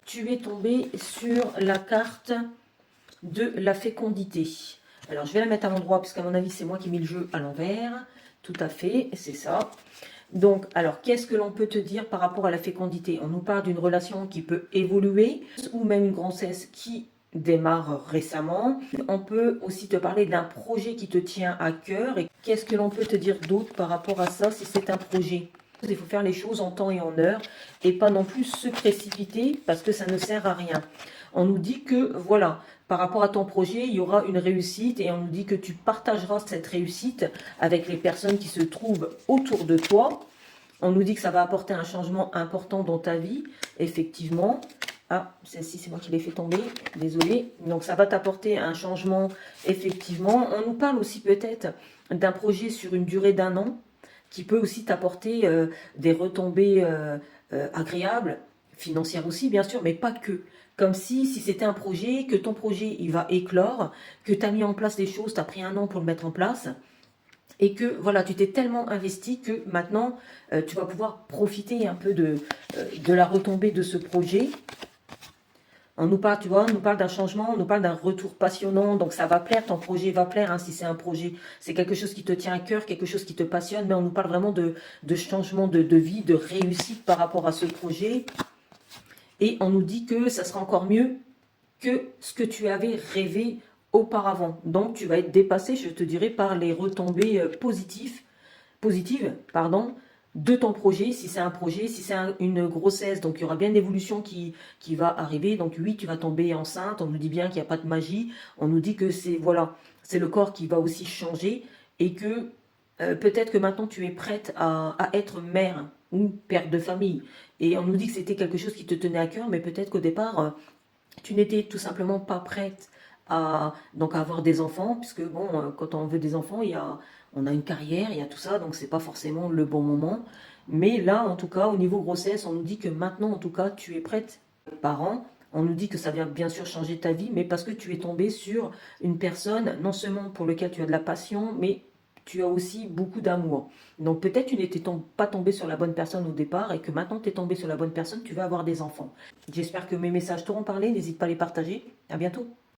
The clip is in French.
tu es tombé sur la carte de la fécondité. Alors, je vais la mettre à l'endroit, puisqu'à mon avis, c'est moi qui ai mis le jeu à l'envers. Tout à fait, c'est ça. Donc, alors, qu'est-ce que l'on peut te dire par rapport à la fécondité? On nous parle d'une relation qui peut évoluer, ou même une grossesse qui démarre récemment. On peut aussi te parler d'un projet qui te tient à cœur. Et qu'est-ce que l'on peut te dire d'autre par rapport à ça, si c'est un projet? Il faut faire les choses en temps et en heure, et pas non plus se précipiter, parce que ça ne sert à rien. On nous dit que, voilà, par rapport à ton projet, il y aura une réussite, et on nous dit que tu partageras cette réussite avec les personnes qui se trouvent autour de toi. On nous dit que ça va apporter un changement important dans ta vie, effectivement. Ah, celle-ci, c'est moi qui l'ai fait tomber, désolé. Donc, ça va t'apporter un changement, effectivement. On nous parle aussi peut-être d'un projet sur une durée d'1 an, qui peut aussi t'apporter des retombées agréables, financières aussi, bien sûr, mais pas que. Comme si c'était un projet, que ton projet, il va éclore, que tu as mis en place des choses, tu as pris 1 an pour le mettre en place, et que voilà, tu t'es tellement investi que maintenant, tu vas pouvoir profiter un peu de la retombée de ce projet. On nous parle, tu vois, on nous parle d'un changement, on nous parle d'un retour passionnant, donc ça va plaire, ton projet va plaire, hein, si c'est un projet, c'est quelque chose qui te tient à cœur, quelque chose qui te passionne, mais on nous parle vraiment de changement de vie, de réussite par rapport à ce projet. Et on nous dit que ça sera encore mieux que ce que tu avais rêvé auparavant. Donc tu vas être dépassé, je te dirais, par les retombées positives, pardon, de ton projet, si c'est un projet, si c'est une grossesse, donc il y aura bien une évolution qui va arriver. Donc oui, tu vas tomber enceinte, on nous dit bien qu'il n'y a pas de magie, on nous dit que c'est voilà, c'est le corps qui va aussi changer, et que peut-être que maintenant tu es prête à être mère ou père de famille. Et on nous dit que c'était quelque chose qui te tenait à cœur, mais peut-être qu'au départ, tu n'étais tout simplement pas prête donc à avoir des enfants, puisque bon, quand on veut des enfants, on a une carrière, il y a tout ça, donc c'est pas forcément le bon moment. Mais là, en tout cas, au niveau grossesse, on nous dit que maintenant, en tout cas, tu es prête, parent. On nous dit que ça vient bien sûr changer ta vie, mais parce que tu es tombé sur une personne, non seulement pour laquelle tu as de la passion, mais tu as aussi beaucoup d'amour. Donc peut-être tu n'étais pas tombé sur la bonne personne au départ, et que maintenant tu es tombé sur la bonne personne, tu vas avoir des enfants. J'espère que mes messages t'auront parlé, n'hésite pas à les partager. À bientôt.